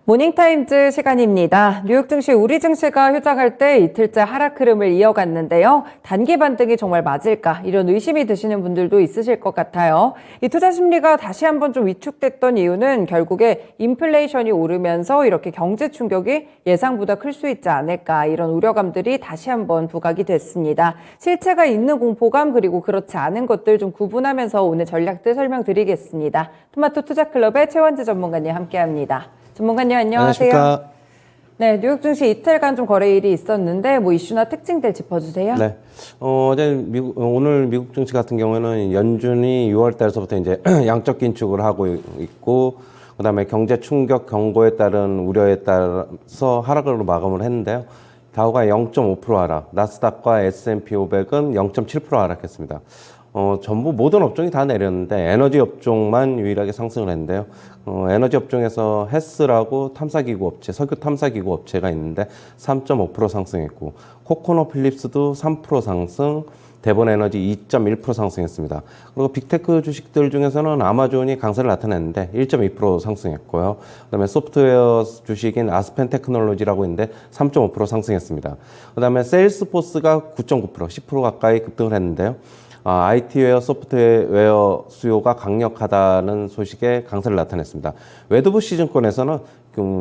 모닝타임즈 시간입니다. 뉴욕 증시, 우리 증시가 휴장할 때 이틀째 하락 흐름을 이어갔는데요. 단기 반등이 정말 맞을까? 이런 의심이 드시는 분들도 있으실 것 같아요. 이 투자 심리가 다시 한번 좀 위축됐던 이유는 결국에 인플레이션이 오르면서 이렇게 경제 충격이 예상보다 클 수 있지 않을까, 이런 우려감들이 다시 한번 부각이 됐습니다. 실체가 있는 공포감, 그리고 그렇지 않은 것들 좀 구분하면서 오늘 전략들 설명드리겠습니다. 토마토 투자클럽의 최원지 전문가님 함께합니다. 전문가님 안녕하세요. 안녕하십니까. 네, 뉴욕 증시 이틀간 좀 거래일이 있었는데 뭐 이슈나 특징들 짚어주세요. 네. 오늘 미국 증시 같은 경우에는 연준이 6월 달서부터 이제 양적 긴축을 하고 있고, 그다음에 경제 충격 경고에 따른 우려에 따라서 하락으로 마감을 했는데요. 다우가 0.5% 하락, 나스닥과 S&P 500은 0.7% 하락했습니다. 전부 모든 업종이 다 내렸는데 에너지 업종만 유일하게 상승을 했는데요. 에너지 업종에서 헬스라고 탐사기구 업체, 석유 탐사기구 업체가 있는데 3.5% 상승했고, 코코넛 필립스도 3% 상승, 대본 에너지 2.1% 상승했습니다. 그리고 빅테크 주식들 중에서는 아마존이 강세를 나타냈는데 1.2% 상승했고요. 그다음에 소프트웨어 주식인 아스펜 테크놀로지라고 있는데 3.5% 상승했습니다. 그다음에 세일스포스가 9.9%, 10% 가까이 급등을 했는데요. IT웨어, 소프트웨어 수요가 강력하다는 소식에 강세를 나타냈습니다. 웨드부시 증권에서는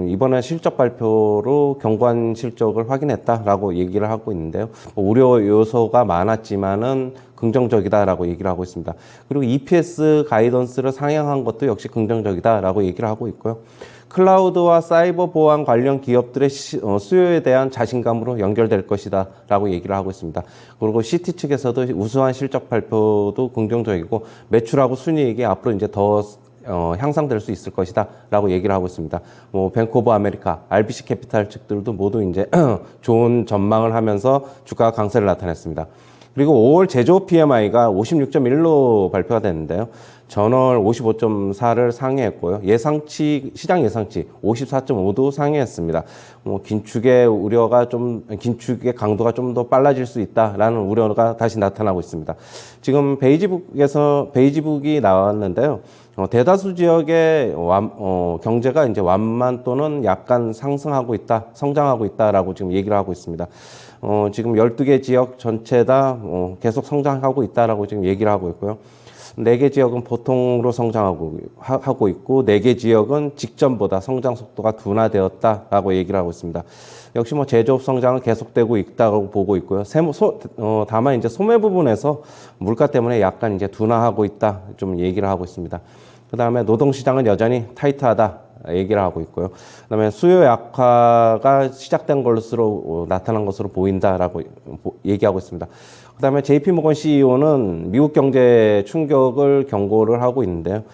이번에 실적 발표로 경관 실적을 확인했다라고 얘기를 하고 있는데요. 우려 요소가 많았지만은 긍정적이다라고 얘기를 하고 있습니다. 그리고 EPS 가이던스를 상향한 것도 역시 긍정적이다라고 얘기를 하고 있고요. 클라우드와 사이버 보안 관련 기업들의 수요에 대한 자신감으로 연결될 것이다 라고 얘기를 하고 있습니다. 그리고 CT 측에서도 우수한 실적 발표도 긍정적이고, 매출하고 순이익이 앞으로 이제 더 향상될 수 있을 것이다 라고 얘기를 하고 있습니다. 뱅크 오브 아메리카, RBC 캐피탈 측들도 모두 이제 좋은 전망을 하면서 주가 강세를 나타냈습니다. 그리고 5월 제조업 PMI가 56.1로 발표가 됐는데요. 전월 55.4를 상회했고요. 시장 예상치 54.5도 상회했습니다. 긴축의 강도가 좀 더 빨라질 수 있다라는 우려가 다시 나타나고 있습니다. 지금 베이지북이 나왔는데요. 대다수 지역의 경제가 이제 완만 또는 약간 상승하고 있다, 성장하고 있다라고 지금 얘기를 하고 있습니다. 지금 12개 지역 전체 다 계속 성장하고 있다라고 지금 얘기를 하고 있고요. 4개 지역은 보통으로 성장하고 있고, 4개 지역은 직전보다 성장 속도가 둔화되었다라고 얘기를 하고 있습니다. 역시 제조업 성장은 계속되고 있다고 보고 있고요. 다만 이제 소매 부분에서 물가 때문에 약간 이제 둔화하고 있다 좀 얘기를 하고 있습니다. 그 다음에 노동시장은 여전히 타이트하다 얘기를 하고 있고요. 그다음에 수요 약화가 시작된 것으로 나타난 것으로 보인다라고 얘기하고 있습니다. 그다음에 JP모건 CEO는 미국 경제 충격을 경고를 하고 있는데요.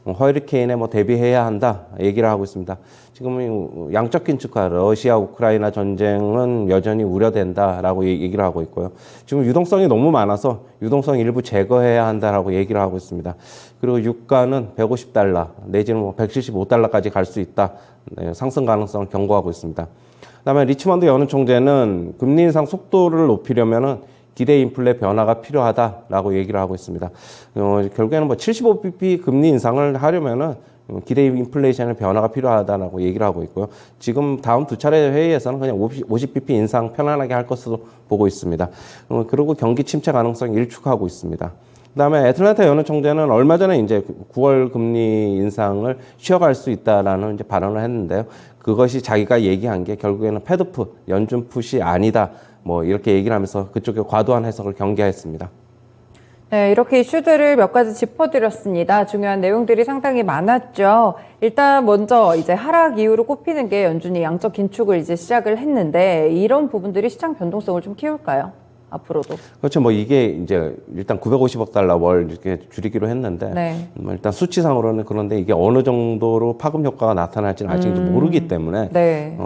허리케인에 대비해야 한다 얘기를 하고 있습니다. 지금 양적 긴축과 러시아 우크라이나 전쟁은 여전히 우려된다라고 얘기를 하고 있고요. 지금 유동성이 너무 많아서 유동성 일부 제거해야 한다라고 얘기를 하고 있습니다. 그리고 유가는 150달러 내지는 175달러까지 갈 수 있다. 상승 가능성을 경고하고 있습니다. 그다음에 리치먼드 연은 총재는 금리 인상 속도를 높이려면은 기대 인플레 변화가 필요하다라고 얘기를 하고 있습니다. 결국에는 75bp 금리 인상을 하려면은 기대 인플레이션의 변화가 필요하다라고 얘기를 하고 있고요. 지금 다음 두 차례 회의에서는 그냥 50bp 인상 편안하게 할 것으로 보고 있습니다. 그리고 경기 침체 가능성 일축하고 있습니다. 그다음에 애틀랜타 연은 총재는 얼마 전에 이제 9월 금리 인상을 쉬어갈 수 있다라는 이제 발언을 했는데요. 그것이 자기가 얘기한 게 결국에는 패드풋, 연준 풋이 아니다. 이렇게 얘기를 하면서 그쪽에 과도한 해석을 경계했습니다. 네, 이렇게 이슈들을 몇 가지 짚어드렸습니다. 중요한 내용들이 상당히 많았죠. 일단 먼저 이제 하락 이유로 꼽히는 게 연준이 양적 긴축을 이제 시작을 했는데, 이런 부분들이 시장 변동성을 좀 키울까요? 앞으로도. 그렇죠. 이게 이제 일단 950억 달러 월 이렇게 줄이기로 했는데, 네. 일단 수치상으로는 그런데 이게 어느 정도로 파급 효과가 나타날지는 아직 모르기 때문에, 네.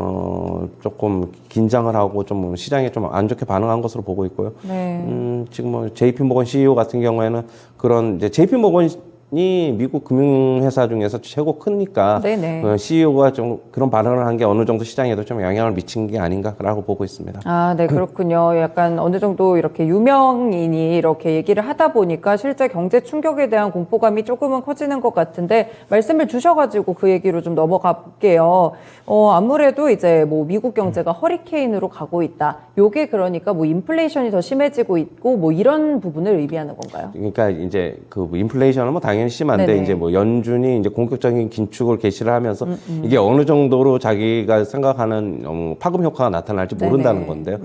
조금 긴장을 하고 좀 시장에 좀 안 좋게 반응한 것으로 보고 있고요. 네. 지금 JP모건 CEO 같은 경우에는 그런 이제 JP모건 미국 금융회사 중에서 최고 크니까 네네. CEO가 좀 그런 발언을 한 게 어느 정도 시장에도 좀 영향을 미친 게 아닌가라고 보고 있습니다. 아, 네, 그렇군요. 약간 어느 정도 이렇게 유명인이 이렇게 얘기를 하다 보니까 실제 경제 충격에 대한 공포감이 조금은 커지는 것 같은데 말씀을 주셔가지고 그 얘기로 좀 넘어가 볼게요. 아무래도 이제 뭐 미국 경제가 허리케인으로 가고 있다. 요게 그러니까 뭐 인플레이션이 더 심해지고 있고 뭐 이런 부분을 의미하는 건가요? 그러니까 이제 그 인플레이션은 뭐 당연히 심한데 네네. 이제 뭐 연준이 이제 본격적인 긴축을 개시를 하면서 이게 어느 정도로 자기가 생각하는 파급 효과가 나타날지 모른다는 네네. 건데요.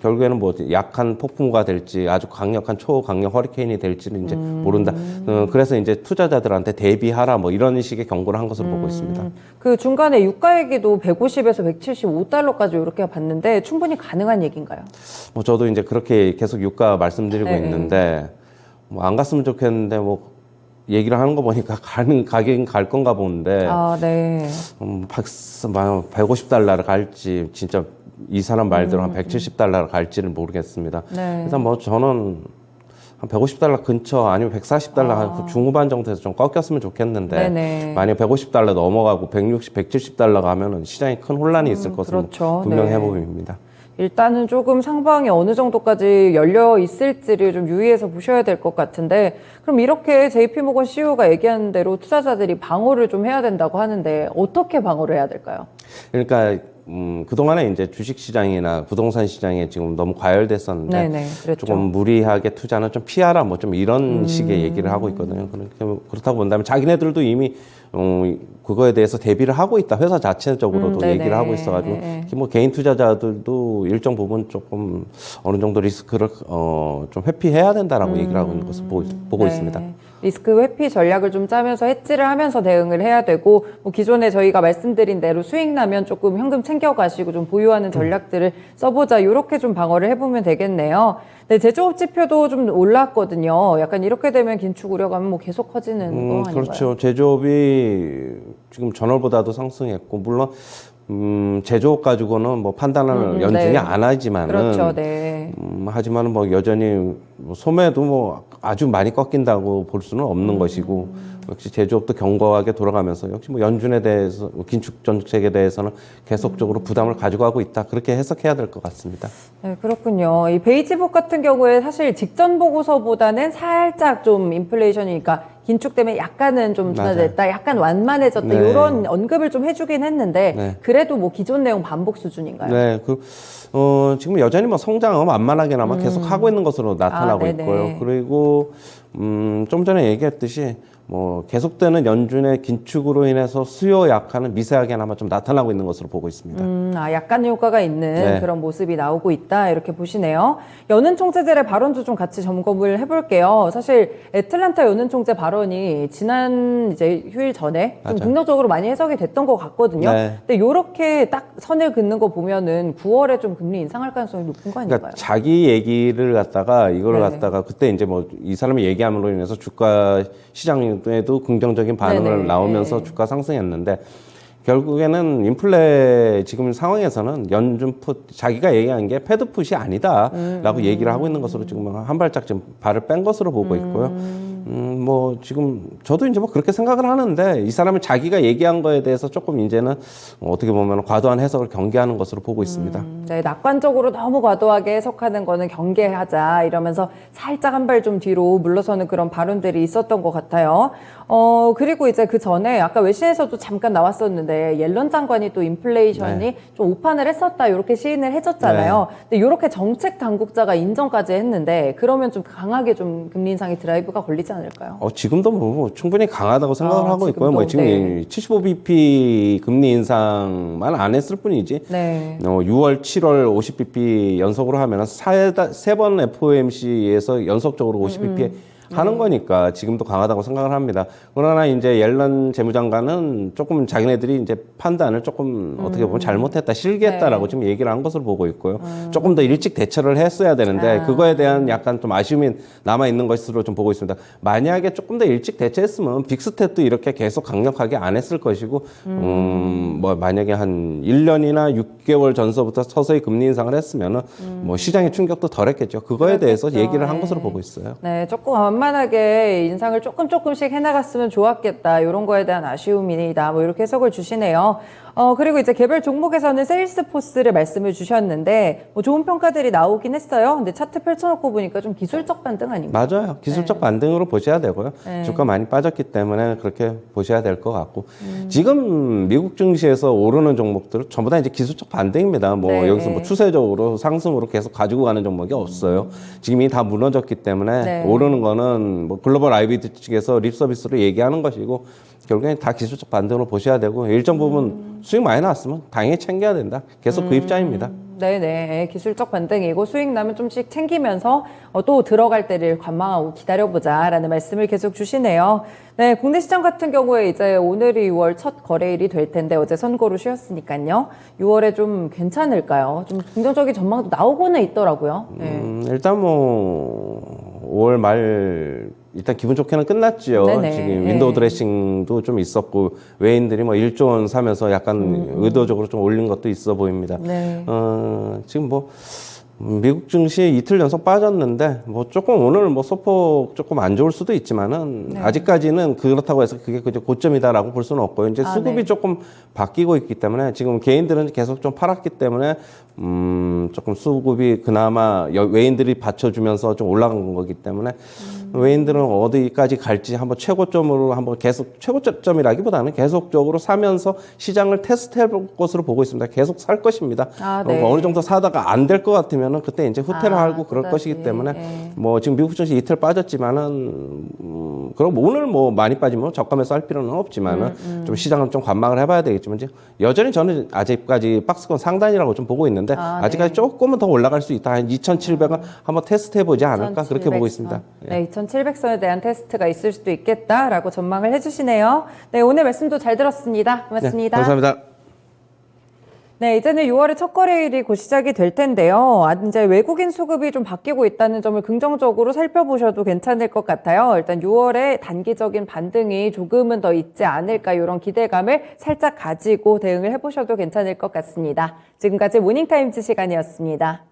결국에는 뭐 약한 폭풍우가 될지 아주 강력한 초강력 허리케인이 될지는 이제 모른다. 그래서 이제 투자자들한테 대비하라 뭐 이런 식의 경고를 한 것으로 보고 있습니다. 그 중간에 유가 얘기도 150에서 175달러까지 이렇게 봤는데 충분히 가능한 얘기인가요? 뭐 저도 이제 그렇게 계속 유가 말씀드리고 네. 있는데 뭐 안 갔으면 좋겠는데 뭐 얘기를 하는 거 보니까 가긴 갈 건가 본데 아, 네. 150달러를 갈지 진짜 이 사람 말대로 한 170달러를 갈지는 모르겠습니다. 네. 그래서 뭐 저는 한 150달러 근처 아니면 140달러 한 중후반 정도에서 좀 꺾였으면 좋겠는데 네네. 만약 150달러 넘어가고 160, 170달러 가면은 시장에 큰 혼란이 있을 것은 그렇죠. 분명해 네. 보입니다. 일단은 조금 상방이 어느 정도까지 열려 있을지를 좀 유의해서 보셔야 될 것 같은데 그럼 이렇게 JP모건 CEO가 얘기하는 대로 투자자들이 방어를 좀 해야 된다고 하는데 어떻게 방어를 해야 될까요? 그러니까 그동안에 이제 주식 시장이나 부동산 시장에 지금 너무 과열됐었는데 네네, 그랬죠. 조금 무리하게 투자는 좀 피하라 뭐 좀 이런 식의 얘기를 하고 있거든요. 그렇다고 본다면 자기네들도 이미 그거에 대해서 대비를 하고 있다. 회사 자체적으로도 네네. 얘기를 하고 있어가지고 뭐 개인 투자자들도 일정 부분 조금 어느 정도 리스크를 좀 회피해야 된다라고 얘기를 하고 있는 것을 보고 네. 있습니다. 리스크 회피 전략을 좀 짜면서 해지를 하면서 대응을 해야 되고 뭐 기존에 저희가 말씀드린 대로 수익 나면 조금 현금 챙겨가시고 좀 보유하는 전략들을 써보자 이렇게 좀 방어를 해보면 되겠네요. 네, 제조업 지표도 좀 올랐거든요. 약간 이렇게 되면 긴축 우려감은 뭐 계속 커지는 거 아닌가요? 그렇죠. 제조업이 지금 전월보다도 상승했고 물론 제조업 가지고는 뭐 판단을 연준이 네. 안 하지만은 그렇죠, 네. 하지만은 뭐 여전히 뭐 소매도 뭐 아주 많이 꺾인다고 볼 수는 없는 것이고 역시 제조업도 견고하게 돌아가면서 역시 뭐 연준에 대해서 긴축 정책에 대해서는 계속적으로 부담을 가져가고 있다 그렇게 해석해야 될 것 같습니다. 네, 그렇군요. 이 베이지북 같은 경우에 사실 직전 보고서보다는 살짝 좀 인플레이션이니까 긴축 때문에 약간은 좀 둔화됐다, 약간 완만해졌다 네. 이런 언급을 좀 해주긴 했는데 네. 그래도 뭐 기존 내용 반복 수준인가요? 네, 지금 여전히 뭐 성장은 완만하게나마 계속 하고 있는 것으로 나타나고 네네. 있고요. 그리고 좀 전에 얘기했듯이 뭐 계속되는 연준의 긴축으로 인해서 수요 약화는 미세하게나마 좀 나타나고 있는 것으로 보고 있습니다. 약간 효과가 있는 네. 그런 모습이 나오고 있다 이렇게 보시네요. 연은 총재들의 발언도 좀 같이 점검을 해볼게요. 사실 애틀란타 연은 총재 발언이 지난 이제 휴일 전에 좀 맞아요. 긍정적으로 많이 해석이 됐던 것 같거든요. 네. 근데 이렇게 딱 선을 긋는 거 보면은 9월에 좀 금리 인상할 가능성이 높은 거 아닌가요? 그러니까 자기 얘기를 갖다가 이걸 네네. 갖다가 그때 이제 뭐 이 사람이 얘기함으로 인해서 주가 시장에도 긍정적인 반응을 네네. 나오면서 네. 주가 상승했는데 결국에는 인플레 지금 상황에서는 연준 풋 자기가 얘기한 게 패드 풋이 아니다라고 얘기를 하고 있는 것으로 지금 한 발짝 좀 발을 뺀 것으로 보고 있고요. 뭐 지금 저도 이제 뭐 그렇게 생각을 하는데 이 사람은 자기가 얘기한 거에 대해서 조금 이제는 어떻게 보면 과도한 해석을 경계하는 것으로 보고 있습니다. 네, 낙관적으로 너무 과도하게 해석하는 거는 경계하자 이러면서 살짝 한 발 좀 뒤로 물러서는 그런 발언들이 있었던 것 같아요. 그리고 이제 그 전에 아까 외신에서도 잠깐 나왔었는데 옐런 장관이 또 인플레이션이 좀 오판을 했었다 이렇게 시인을 해줬잖아요. 근데 이렇게 정책 당국자가 인정까지 했는데 그러면 좀 강하게 좀 금리 인상의 드라이브가 걸리지 않을까요? 지금도 뭐 충분히 강하다고 생각을 하고 있고요. 뭐 지금 네. 75bp 금리 인상만 안 했을 뿐이지. 네. 6월, 7월 50bp 연속으로 하면 세 번 FOMC에서 연속적으로 50bp 하는 거니까 지금도 강하다고 생각을 합니다. 그러나 이제 옐런 재무장관은 조금 자기네들이 이제 판단을 조금 어떻게 보면 잘못했다, 실기했다라고 지금 얘기를 한 것으로 보고 있고요. 조금 더 일찍 대처를 했어야 되는데 그거에 대한 약간 좀 아쉬움이 남아 있는 것으로 좀 보고 있습니다. 만약에 조금 더 일찍 대처했으면 빅스텝도 이렇게 계속 강력하게 안 했을 것이고, 뭐 만약에 한 1년이나 6개월 전서부터 서서히 금리 인상을 했으면은 뭐 시장의 충격도 덜했겠죠. 그거에 대해서 얘기를 한 것으로 보고 있어요. 네, 조금 원만하게 인상을 조금씩 해나갔으면 좋았겠다. 이런 거에 대한 아쉬움이다. 뭐 이렇게 해석을 주시네요. 그리고 이제 개별 종목에서는 세일스포스를 말씀을 주셨는데 뭐 좋은 평가들이 나오긴 했어요. 근데 차트 펼쳐놓고 보니까 좀 기술적 반등 아닌가요? 맞아요. 기술적 반등으로 보셔야 되고요. 주가 많이 빠졌기 때문에 그렇게 보셔야 될 것 같고 지금 미국 증시에서 오르는 종목들은 전부 다 이제 기술적 반등입니다. 뭐 네. 여기서 뭐 추세적으로 상승으로 계속 가지고 가는 종목이 없어요. 지금 이미 다 무너졌기 때문에 네. 오르는 거는 뭐 글로벌 IBD 측에서 립 서비스로 얘기하는 것이고 결국엔 다 기술적 반등으로 보셔야 되고 일정 부분 수익 많이 나왔으면 당연히 챙겨야 된다. 계속 그 입장입니다. 네네. 기술적 반등이고 수익 나면 좀씩 챙기면서 또 들어갈 때를 관망하고 기다려보자라는 말씀을 계속 주시네요. 네, 국내 시장 같은 경우에 이제 오늘이 6월 첫 거래일이 될 텐데 어제 선고로 쉬었으니까요. 6월에 좀 괜찮을까요? 좀 긍정적인 전망도 나오고는 있더라고요. 네. 일단 뭐 5월 말 일단 기분 좋게는 끝났지요. 네네. 지금 윈도우 드레싱도 좀 있었고 외인들이 뭐 1조 원 사면서 약간 의도적으로 좀 올린 것도 있어 보입니다. 네. 지금 뭐 미국 증시 이틀 연속 빠졌는데 뭐 조금 오늘 뭐 소폭 조금 안 좋을 수도 있지만은 아직까지는 그렇다고 해서 그게 고점이다라고 볼 수는 없고요. 이제 수급이 네. 조금 바뀌고 있기 때문에 지금 개인들은 계속 좀 팔았기 때문에 조금 수급이 그나마 외인들이 받쳐주면서 좀 올라간 거기 때문에 외인들은 어디까지 갈지 한번 최고점으로 한번 계속 최고점이라기보다는 계속적으로 사면서 시장을 테스트해 볼 것으로 보고 있습니다. 계속 살 것입니다. 네. 어느 정도 사다가 안 될 것 같으면은 그때 이제 후퇴를 하고 그럴 그다지. 것이기 때문에 뭐 지금 미국 증시 이틀 빠졌지만은 그럼 오늘 뭐 많이 빠지면 저가면서 할 필요는 없지만은 좀 시장을 좀 관망을 해봐야 되겠지만 이제 여전히 저는 아직까지 박스권 상단이라고 좀 보고 있는데 아직까지 조금은 더 올라갈 수 있다. 한 2,700원 한번 테스트해 보지 않을까 그렇게 보고 있습니다. 네, 2,700선에 대한 테스트가 있을 수도 있겠다라고 전망을 해주시네요. 네, 오늘 말씀도 잘 들었습니다. 고맙습니다. 네, 감사합니다. 네, 이제는 6월의 첫 거래일이 곧 시작이 될 텐데요. 이제 외국인 수급이 좀 바뀌고 있다는 점을 긍정적으로 살펴보셔도 괜찮을 것 같아요. 일단 6월에 단기적인 반등이 조금은 더 있지 않을까 이런 기대감을 살짝 가지고 대응을 해보셔도 괜찮을 것 같습니다. 지금까지 모닝타임즈 시간이었습니다.